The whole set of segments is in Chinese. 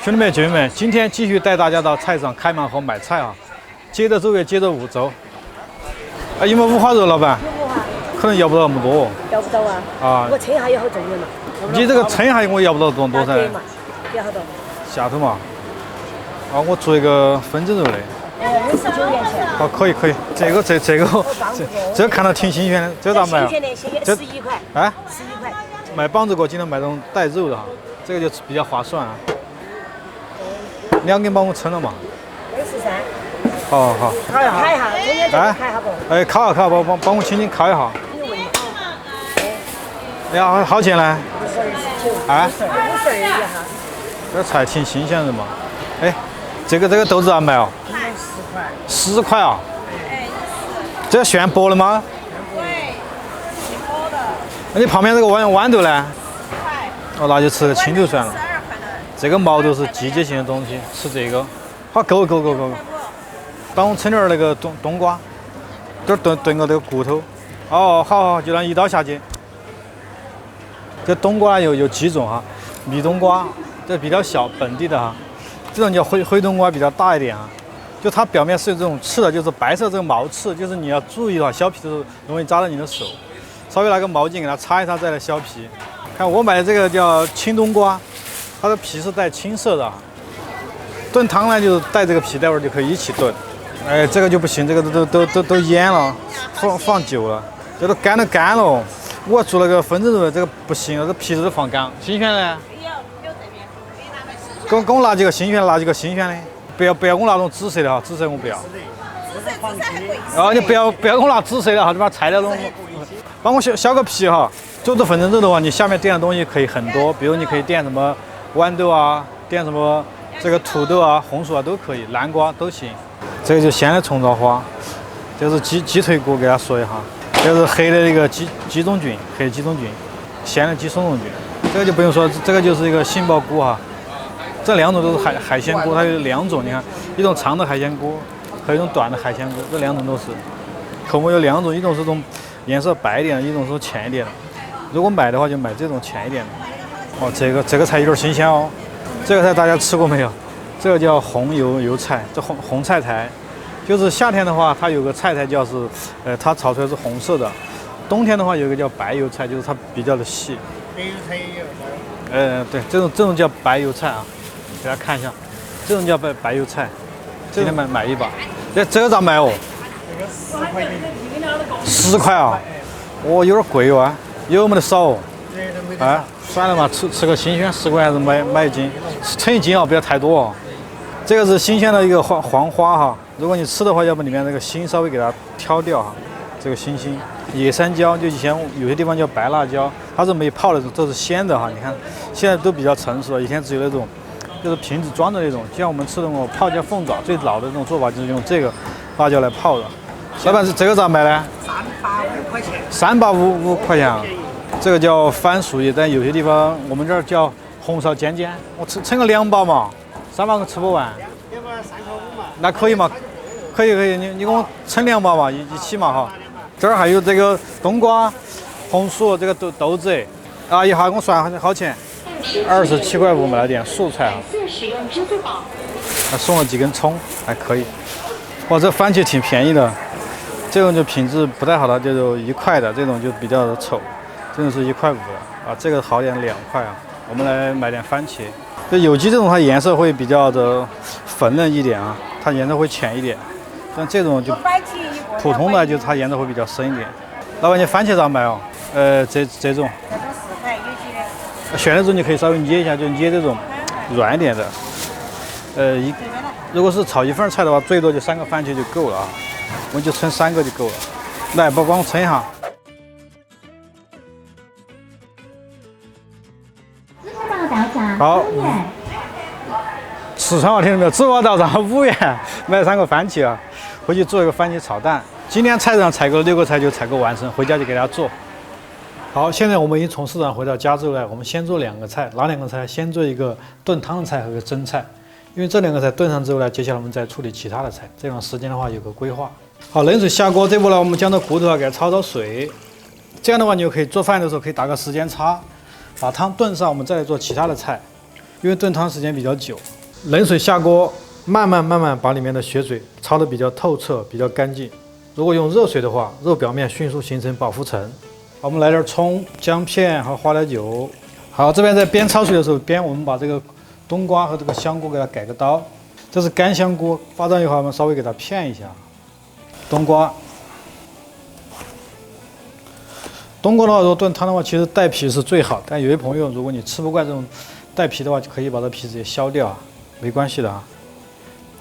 兄弟们、姐妹们，今天继续带大家到菜场开盲盒买菜啊！接着走也接着五走。啊，有没有五花肉，老板？有五花。可能要不到那么多。要不到啊？啊。我称一下也好重的嘛。你这个称一下我要不到多噻？对嘛，要好多。下头嘛。啊，我做一个风筝肉的。59元钱。好，可以可以。这个看到挺新鲜的，这咋卖啊？新鲜的，新鲜，11块。啊？11块。卖膀子锅经常卖这种带肉的哈，这个就比较划算啊。2根帮我称了嘛。63。好好。烤一下，中间这个烤一下不？哎，烤一下，帮我轻轻烤一下。哎呀，好钱呢？啊？52一哈。这菜挺新鲜的嘛。哎，这个豆子咋卖哦？10块。10块啊？这要现剥的吗？对，现剥的。那你旁边这个豌豆呢10块。哦，那就吃个青豆算了。12块的。这个毛豆是季节性的东西，吃这个。好，够。帮我称点那个冬瓜，这炖个这个骨头。哦，好，就让一刀下去。这冬瓜有几种哈，蜜冬瓜这比较小，本地的哈，这种叫灰冬瓜比较大一点啊，就它表面是有这种刺的，就是白色这个毛刺，就是你要注意的话，削皮的时候容易扎到你的手，稍微拿个毛巾给它擦一擦再来削皮。看我买的这个叫青冬瓜，它的皮是带青色的，炖汤呢就是带这个皮，待会儿就可以一起炖。哎，这个就不行，这个都腌了，放久了，这都干了。我做了个风筝肉，这个不行，这皮都放干。新鲜的？有这边，给你拿买新鲜。给我拿几个新鲜的，拿几个新鲜的。不要给我拿那种紫色的哈，紫色我不要。紫色还贵。你不要给我拿紫色的哈，你把材料弄。帮我削个皮哈。做这风筝肉的话，你下面垫的东西可以很多，比如你可以垫什么豌豆啊，垫什么这个土豆啊、红薯啊都可以，南瓜都行。这个就鲜的虫草花，这是鸡腿骨，给大家说一下。这是黑的那个鸡中菌，黑鸡中菌，鲜的鸡松茸菌。这个就不用说，这个就是一个杏鲍菇哈。这2种都是海鲜菇，它有2种，你看，一种长的海鲜菇和一种短的海鲜菇，这2种都是。口味有2种，一种是这种颜色白一点的，一种是浅一点的。如果买的话，就买这种浅一点的。哦，这个菜有点新鲜哦。这个菜大家吃过没有？这个叫红油菜，这红菜苔，就是夏天的话，它有个菜苔叫是，它炒出来是红色的。冬天的话，有一个叫白油菜，就是它比较的细。白油菜也有。对，这种叫白油菜啊，给大家看一下，这种叫白油菜。今天买一把。这个咋卖哦？这个10块钱。10块啊？哦，有点贵哦啊，有没得少哦？啊，算了嘛，吃个新鲜10块还是买1斤，称1斤啊，不要太多哦。这个是新鲜的一个黄花哈，如果你吃的话，要不里面那个芯稍微给它挑掉哈。这个芯，野山椒就以前有些地方叫白辣椒，它是没泡的，这是鲜的哈。你看现在都比较成熟了，以前只有那种就是瓶子装的那种，就像我们吃的那种泡椒凤爪，最老的那种做法就是用这个辣椒来泡的。老板，这个咋卖呢385块钱。385块钱啊。这个叫番薯叶，但有些地方我们这儿叫红烧尖尖。我称个2包嘛，3包吃不完。2包3块5嘛。那可以吗？可以，你给我称2包嘛，一起嘛哈。这儿还有这个冬瓜、红薯，这个豆子，啊，一下给我算好钱，27块5买了点素菜啊。还送了几根葱，还可以。哇，这番茄挺便宜的，这种就品质不太好的，就1块的，这种就比较的丑。这种是1块5的啊，这个好点2块啊。我们来买点番茄。这有机这种它颜色会比较的粉嫩一点啊，它颜色会浅一点。像这种就普通的，就它颜色会比较深一点。老板，你番茄咋卖哦？这种。这种10块，有机的。选的时候你可以稍微捏一下，就捏这种软一点的。如果是炒1份菜的话，最多就3个番茄就够了啊。我们就称3个就够了。来，帮我称一下。好，四川话听到没有？支付宝到账5元，买3个番茄啊，回去做一个番茄炒蛋。今天菜市场采购了6个菜就采购完成，回家就给大家做。好，现在我们已经从市场回到家之后呢，我们先做2个菜，哪2个菜？先做一个炖汤的菜和一个蒸菜，因为这2个菜炖上之后呢，接下来我们再处理其他的菜，这样时间的话有个规划。好，冷水下锅，这步呢我们将这骨头啊给它焯水，这样的话你就可以做饭的时候可以打个时间差，把汤炖上，我们再来做其他的菜。因为炖汤时间比较久，冷水下锅，慢慢把里面的血水焯得比较透彻、比较干净。如果用热水的话，肉表面迅速形成保护层。好，我们来点葱、姜片和花椒油。好，这边在煸焯水的时候，我们把这个冬瓜和这个香菇给它改个刀。这是干香菇，发胀以后我们稍微给它片一下。冬瓜的话，如果炖汤的话，其实带皮是最好。但有些朋友，如果你吃不惯这种带皮的话，就可以把这皮直接削掉啊，没关系的啊。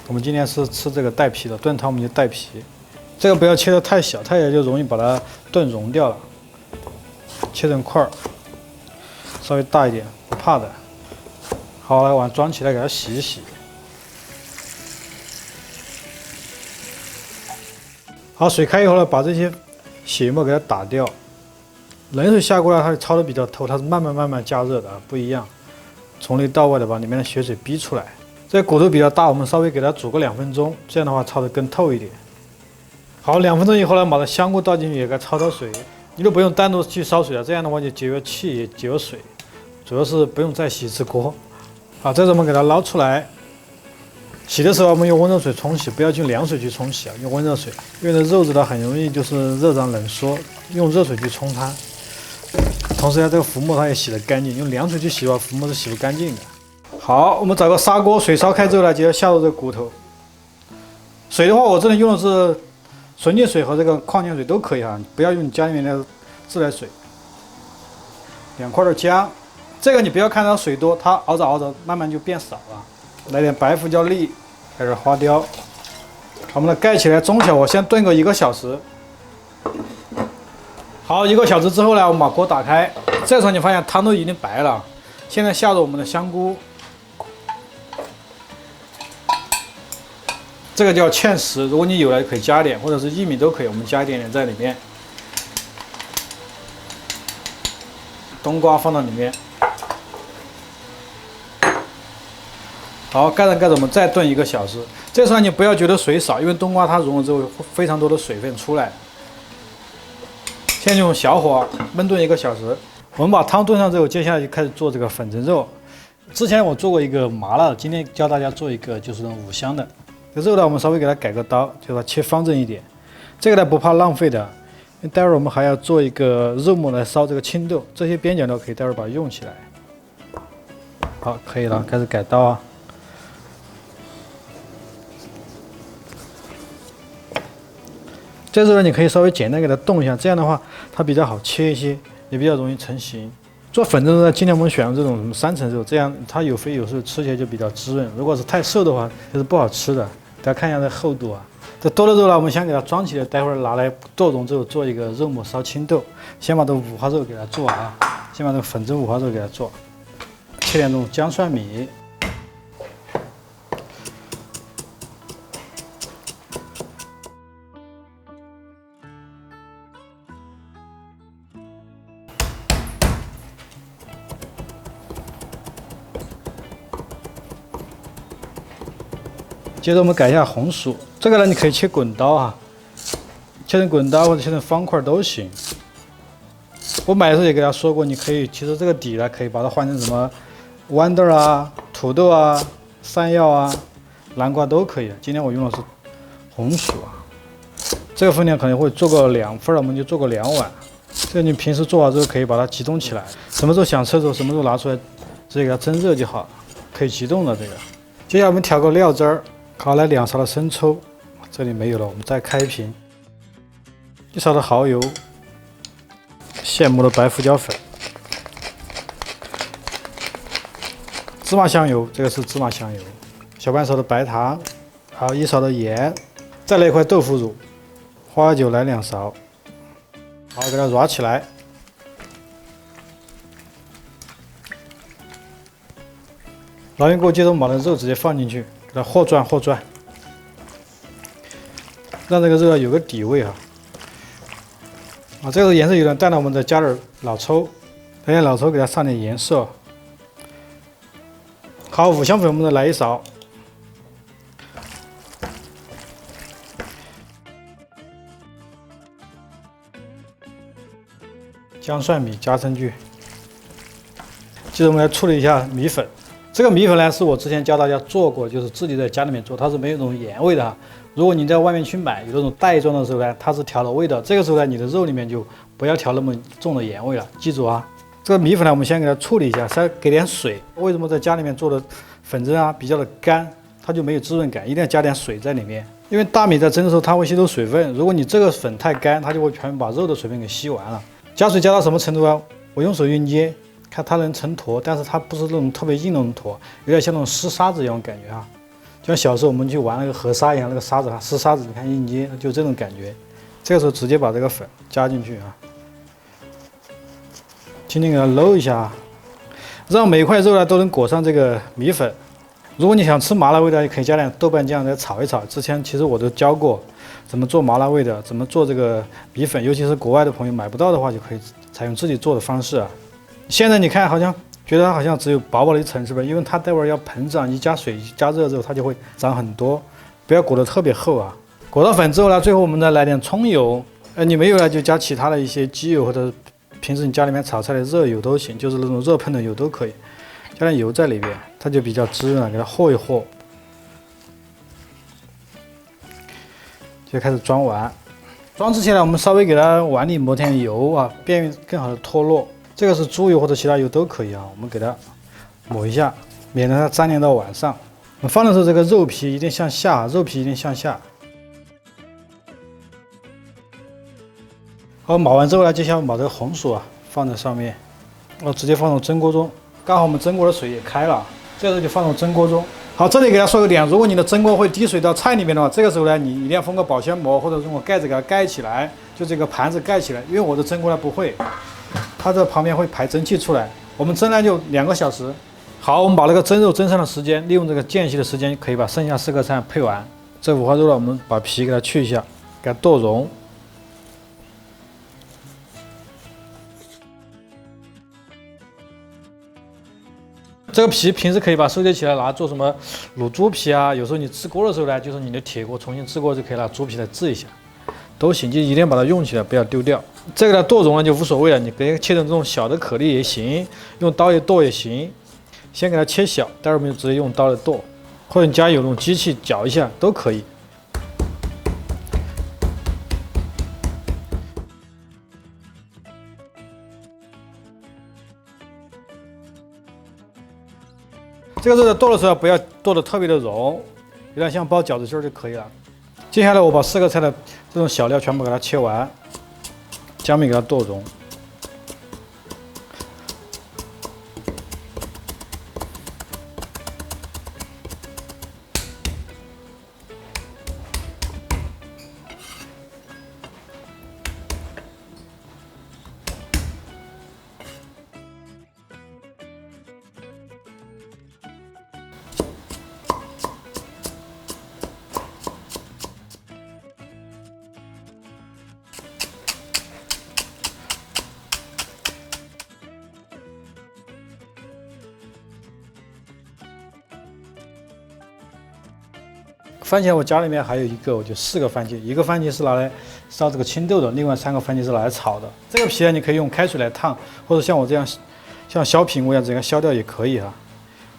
我们今天是吃这个带皮的，炖汤我们就带皮。这个不要切得太小，太小就容易把它炖融掉了。切成块儿，稍微大一点，不怕的。好，来碗装起来，给它洗一洗。好，水开以后呢，把这些血沫给它打掉。冷水下锅呢，它焯的比较透，它是慢慢加热的啊，不一样。从内到外的把里面的血水逼出来。这骨头比较大，我们稍微给它煮个2分钟，这样的话焯得更透一点。好，2分钟以后呢，把这香菇倒进去，也给它焯焯水。你都不用单独去烧水了，这样的话就节约气也节约水，主要是不用再洗一次锅。好，这次我们给它捞出来。洗的时候我们用温热水冲洗，不要用凉水去冲洗啊，用温热水，因为这肉质呢很容易就是热胀冷缩，用热水去冲它。同时呢，这个浮沫它也洗得干净，用凉水去洗的话，浮沫是洗不干净的。好，我们找个砂锅，水烧开之后呢，就要下入这个骨头。水的话，我这里用的是纯净水和这个矿泉水都可以哈，不要用你家里面的自来水。2块的姜，这个你不要看它水多，它熬着慢慢就变少了。来点白胡椒粒，来点花雕。我们盖起来，中小火先炖个1个小时。好，1个小时之后呢，我们把锅打开，这时候你发现汤都已经白了。现在下入我们的香菇，这个叫芡实，如果你有了可以加点，或者是薏米都可以，我们加一点点在里面。冬瓜放到里面，好，盖着，我们再炖1个小时。这时候你不要觉得水少，因为冬瓜它融了之后非常多的水分出来。先用小火焖炖1个小时。我们把汤炖上之后，接下来就开始做这个粉蒸肉。之前我做过一个麻辣的，今天教大家做一个就是五香的。这肉呢，我们稍微给它改个刀，就把它切方正一点。这个呢不怕浪费的，因为待会儿我们还要做一个肉末来烧这个青豆，这些边角料可以待会儿把它用起来。好，可以了，开始改刀啊。这时候呢，你可以稍微简单给它动一下，这样的话它比较好切一些，也比较容易成型。做粉蒸肉呢，尽量我们选用这种什么3层肉，这样它有肥有瘦，吃起来就比较滋润。如果是太瘦的话，就是不好吃的。大家看一下这厚度啊，这多的肉呢，我们先给它装起来，待会儿拿来剁蓉之后做一个肉末烧青豆。先把这五花肉给它做啊，先把这个粉蒸五花肉给它做，切点这种姜蒜米。接着我们改一下红薯，这个呢你可以切滚刀啊，切成滚刀或者切成方块都行。我买的时候也给大家说过，你可以其实这个底呢可以把它换成什么豌豆啊、土豆啊、山药啊、南瓜都可以。今天我用的是红薯啊，这个分量可能会做个2份，我们就做个2碗。这个你平时做好之后可以把它集中起来，什么时候想吃的时候什么时候拿出来，直接给它蒸热就好了，可以急冻的这个。接下来我们调个料汁儿。好，来2勺的生抽，这里没有了，我们再开一瓶。1勺的蚝油，现磨的白胡椒粉，芝麻香油，这个是芝麻香油，小半勺的白糖，还有1勺的盐，再来1块豆腐乳，花椒酒来2勺，好，给它揉起来。捞匀锅，接着我们把那肉直接放进去。给它和转，让这个肉有个底味啊！这个颜色有点淡了，我们再加点老抽，等下老抽给它上点颜色。好，五香粉我们再来1勺，姜蒜米加上去，接着我们来处理一下米粉，这个米粉呢，是我之前教大家做过，就是自己在家里面做，它是没有那种盐味的哈。如果你在外面去买有那种袋装的时候呢，它是调了味的。这个时候呢，你的肉里面就不要调那么重的盐味了，记住啊。这个米粉呢，我们先给它处理一下，再给点水。为什么在家里面做的粉蒸啊比较的干，它就没有滋润感？一定要加点水在里面，因为大米在蒸的时候它会吸收水分，如果你这个粉太干，它就会全把肉的水分给吸完了。加水加到什么程度啊？我用手去捏。看它能成坨，但是它不是那种特别硬那种坨，有点像那种湿沙子一样感觉啊，就像小时候我们去玩那个河沙一样，那个沙子啊，湿沙子，你看一捏就这种感觉。这个时候直接把这个粉加进去啊，轻轻给它揉一下啊，让每一块肉呢都能裹上这个米粉。如果你想吃麻辣味的，也可以加点豆瓣酱再炒一炒。之前其实我都教过怎么做麻辣味的，怎么做这个米粉，尤其是国外的朋友买不到的话，就可以采用自己做的方式啊。现在你看，好像觉得它好像只有薄薄的一层，是不是？因为它待会儿要膨胀，一加水、加热之后，它就会长很多。不要裹得特别厚啊。裹到粉之后呢，最后我们再来点葱油。你没有呢，就加其他的一些鸡油或者平时你家里面炒菜的热油都行，就是那种热喷的油都可以。加点油在里边，它就比较滋润了。给它和一和，就开始装碗。装之前呢，我们稍微给它碗里抹点油啊，便于更好的脱落。这个是猪油或者其他油都可以啊，我们给它抹一下，免得它粘连到碗上。我们放的时候，这个肉皮一定向下，肉皮一定向下。好，码完之后呢，接下来把这个红薯啊放在上面，直接放到蒸锅中。刚好我们蒸锅的水也开了，这个时候就放到蒸锅中。好，这里给大家说个点，如果你的蒸锅会滴水到菜里面的话，这个时候呢，你一定要封个保鲜膜，或者用个盖子给它盖起来，就这个盘子盖起来。因为我的蒸锅呢不会。它这旁边会排蒸汽出来，我们蒸呢就2个小时。好，我们把那个蒸肉蒸上的时间，利用这个间隙的时间，可以把剩下4个菜配完。这五花肉呢，我们把皮给它去一下，给它剁蓉。这个皮平时可以把收集起来，拿做什么卤猪皮啊？有时候你制锅的时候呢，就是你的铁锅重新制锅就可以拿猪皮来制一下，都行，就一定要把它用起来，不要丢掉。这个呢剁蓉呢就无所谓了，你可以切成这种小的颗粒也行，用刀一剁也行。先给它切小，待会儿我们就直接用刀来剁，或者你家有那种机器搅一下都可以。这个肉在剁的时候不要剁得特别的柔，有点像包饺子馅儿就可以了。接下来我把4个菜的这种小料全部给它切完。姜米给它剁蓉，番茄我家里面还有一个，我就4个番茄，一个番茄是拿来烧这个青豆的，另外3个番茄是拿来炒的。这个皮呢，你可以用开水来烫，或者像我这样，像削苹果一样直接削掉也可以啊。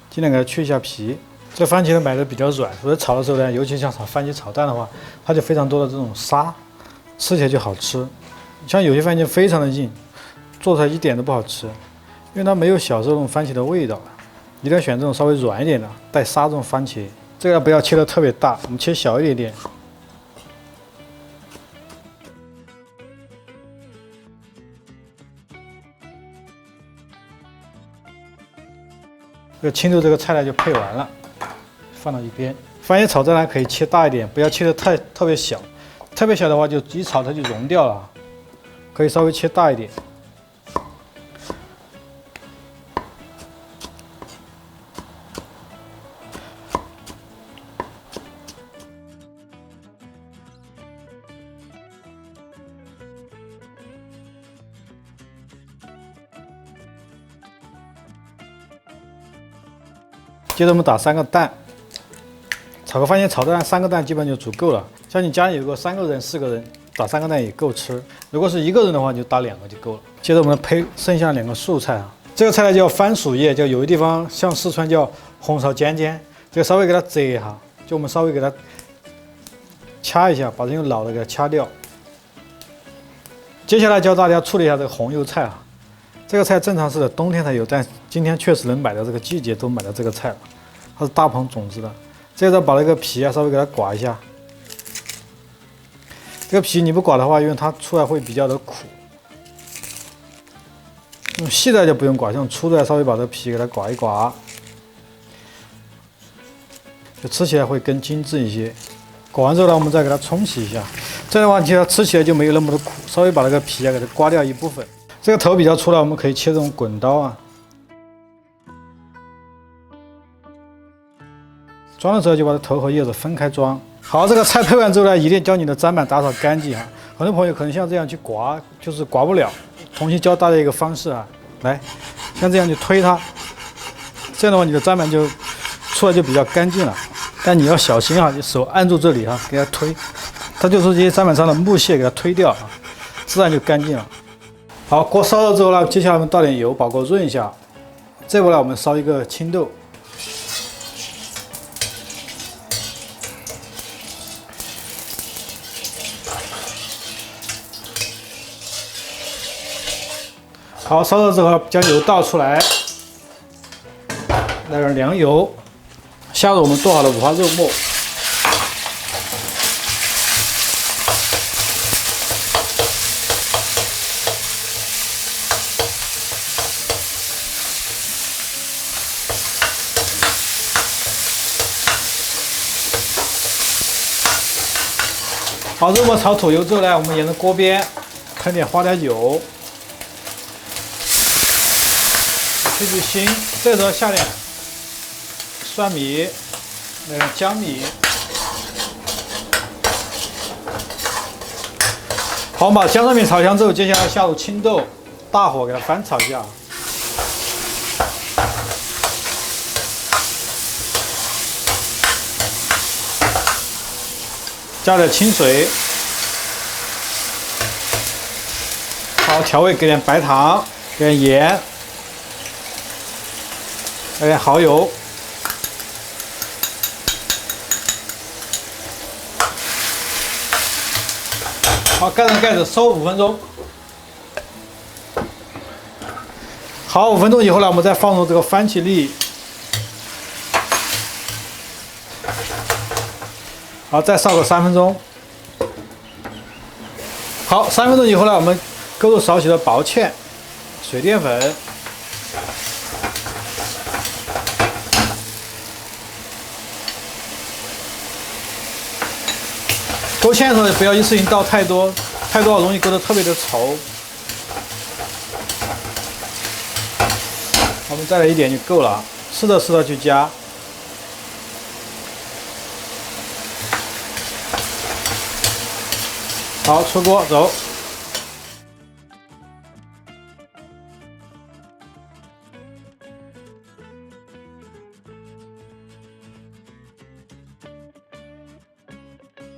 尽量给它去一下皮。这番茄呢买的比较软，所以炒的时候呢，尤其像炒番茄炒蛋的话，它就非常多的这种沙，吃起来就好吃。像有些番茄非常的硬，做出来一点都不好吃，因为它没有小时候那种番茄的味道。一定要选这种稍微软一点的、带沙这种番茄。这个不要切得特别大，我们切小一点点。这个青豆这个菜呢就配完了，放到一边。番茄炒蛋呢可以切大一点，不要切得特别小，特别小的话就一炒它就融掉了，可以稍微切大一点。接着我们打3个蛋，炒个番茄炒蛋3个蛋基本就足够了。像你家里有个3个人、4个人，打3个蛋也够吃。如果是1个人的话，就打2个就够了。接着我们配剩下2个素菜啊，这个菜呢叫番薯叶，就有的地方像四川叫红烧尖尖，这个稍微给它折一下，就我们稍微给它掐一下，把这个老的给它掐掉。接下来教大家处理一下这个红油菜啊，这个菜正常是冬天才有，但今天确实能买到这个季节都买到这个菜了，它是大棚种子的。这个把那个皮啊稍微给它刮一下，这个皮你不刮的话，因为它出来会比较的苦。用细的就不用刮，用粗的稍微把这个皮给它刮一刮，就吃起来会更精致一些。刮完之后呢，我们再给它冲洗一下，这样的话其实吃起来就没有那么的苦。稍微把那个皮啊给它刮掉一部分。这个头比较粗的，我们可以切这种滚刀啊。装的时候就把这头和叶子分开装。好，这个菜配完之后呢，一定将你的砧板打扫干净啊。很多朋友可能像这样去刮，就是刮不了。重新教大家一个方式啊，来，像这样去推它，这样的话你的砧板就出来就比较干净了。但你要小心啊，你手按住这里啊，给它推，它就是这些砧板上的木屑给它推掉啊，自然就干净了。好，锅烧热之后呢，接下来我们倒点油，把锅润一下。这会呢，我们烧一个青豆。好，烧热之后将油倒出来，来点凉油，下入我们剁好的五花肉末，好，肉末炒吐油之后呢，我们沿着锅边喷点花雕酒。去腥，这时候下点蒜米，那个姜米。好，我们把姜蒜米炒香之后，接下来下入青豆，大火给它翻炒一下。加点清水。好，调味给点白糖，给点盐。来点蚝油，好，盖上盖子收5分钟。好，5分钟以后呢，我们再放入这个番茄粒，好，再烧个3分钟。好，3分钟以后呢，我们勾入少许的薄芡、水淀粉。勾芡的时候不要一次性倒太多，太多容易勾得特别的稠。我们再来一点就够了，试着去加。好，出锅走。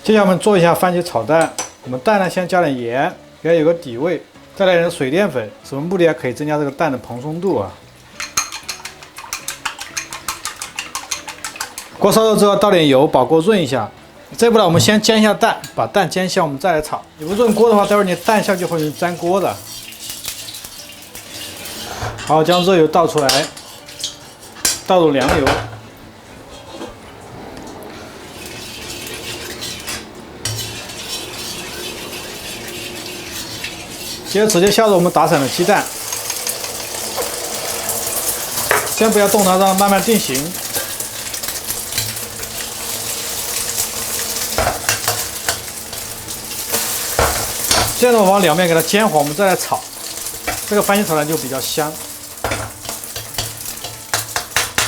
接下来我们做一下番茄炒蛋。我们蛋呢，先加点盐，给它有个底味，再来点水淀粉，什么目的啊？可以增加这个蛋的蓬松度啊。锅烧热之后倒点油，把锅润一下。这步呢，我们先煎一下蛋，把蛋煎香，我们再来炒。你不润锅的话，待会儿你蛋香就会粘锅的。好，将热油倒出来，倒入凉油。接着直接下入我们打散的鸡蛋，先不要动它，让它慢慢定型。这样的话，往两面给它煎黄，我们再来炒。这个番茄炒蛋就比较香。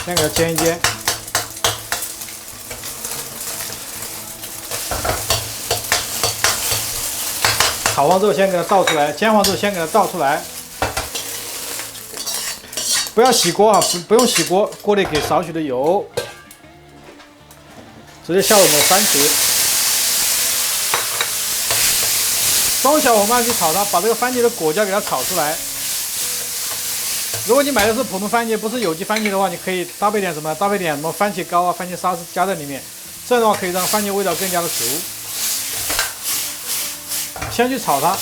先给它煎一煎。炒完之后先给它倒出来，煎完之后先给它倒出来，不要洗锅啊，不用洗锅，锅里给少许的油，直接下入我们的番茄，中小火慢去炒它，把这个番茄的果胶给它炒出来，如果你买的是普通番茄，不是有机番茄的话，你可以搭配点什么？搭配点什么番茄膏啊、番茄沙司加在里面，这样的话可以让番茄味道更加的足。先去炒它，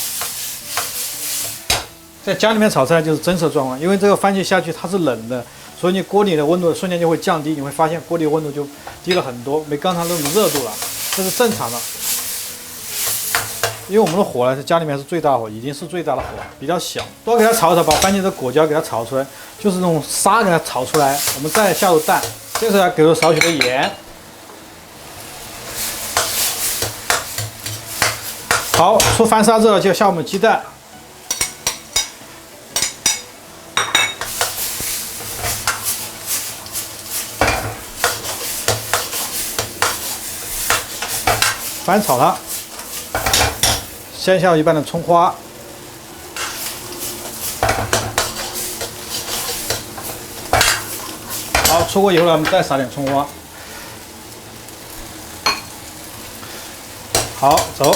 在家里面炒出来就是真实状况，因为这个番茄下去它是冷的，所以你锅里的温度瞬间就会降低，你会发现锅里温度就低了很多，没刚才那种热度了，这是正常的。因为我们的火呢，在家里面是最大火，已经是最大的火，比较小。多给它炒一炒，把番茄的果胶给它炒出来，就是那种沙给它炒出来。我们再下入蛋，这时候要给入少许的盐。好，出翻沙之后就下我们鸡蛋。翻炒它。先下一半的葱花，好，出锅以后呢，我们再撒点葱花。好，走。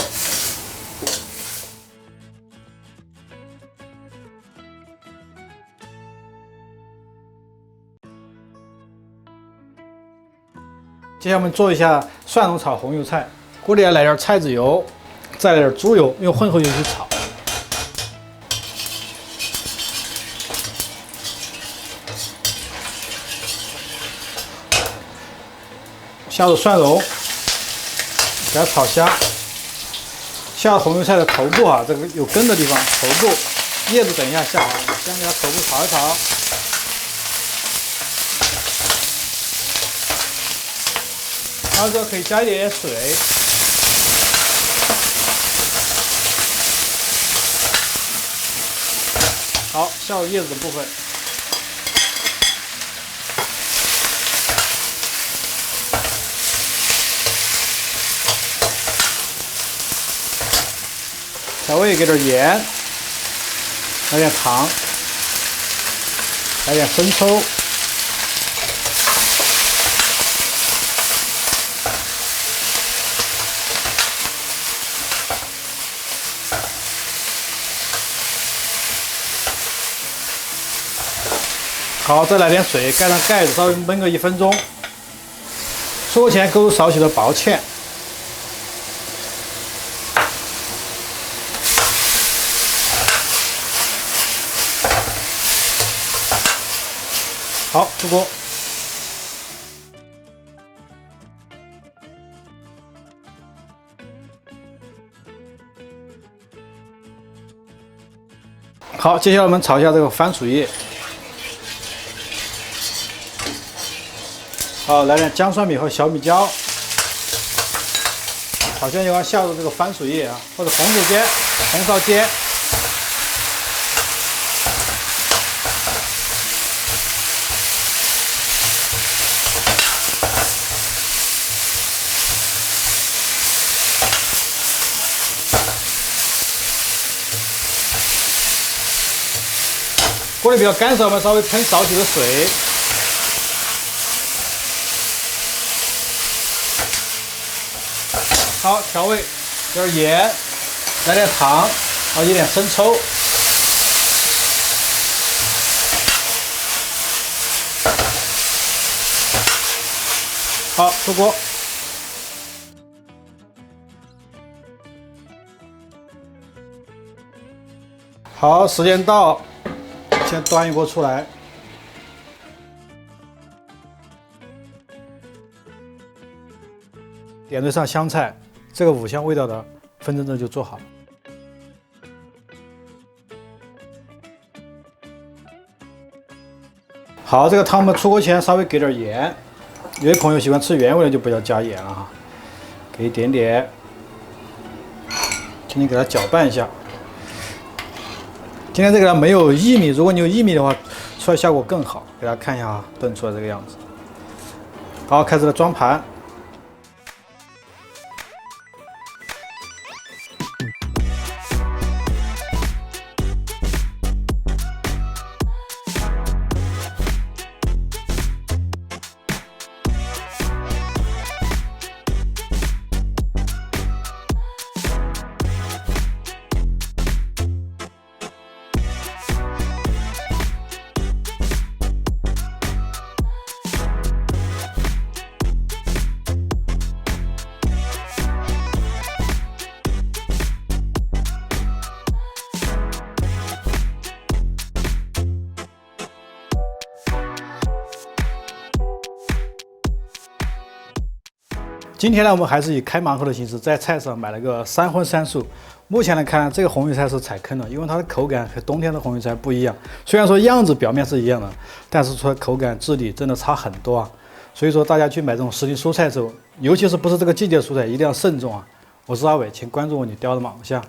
接下来我们做一下蒜蓉炒红油菜，锅里要来点菜籽油。再来点猪油，用混合油去炒。下入蒜蓉，给它炒香。下入红油菜的头部啊，这个有根的地方，头部叶子等一下下啊，先给它头部炒一炒。然后之后可以加一点水。好，下入叶子的部分，调味给点盐，来点糖，来点生抽，好，再来点水，盖上盖子，稍微焖个1分钟。出锅前勾入少许的薄芡。好，出锅。好，接下来我们炒一下这个番薯叶。好，来点姜蒜米和小米椒。炒香以后下入这个番薯叶啊，或者红薯尖、红烧尖。锅里比较干燥，我们稍微喷少许的水。好，调味，点盐，来点糖，然后一点生抽。好，出锅。好，时间到，先端一锅出来。点缀上香菜，这个5香味道的风筝就做好了。好，这个汤我们出锅前稍微给点盐，有些朋友喜欢吃原味的就不要加盐了哈，给一点点，轻轻给它搅拌一下。今天这个呢没有薏米，如果你有薏米的话，出来效果更好。给大家看一下啊，炖出来这个样子。好，开始了装盘。今天呢，我们还是以开盲盒的形式在菜市场买了个3荤3素。目前来看，这个红鱼菜是踩坑的，因为它的口感和冬天的红鱼菜不一样。虽然说样子表面是一样的，但是说口感质地真的差很多啊。所以说大家去买这种时令蔬菜的时候，尤其是不是这个季节蔬菜，一定要慎重啊。我是阿伟，请关注我你雕的马路下。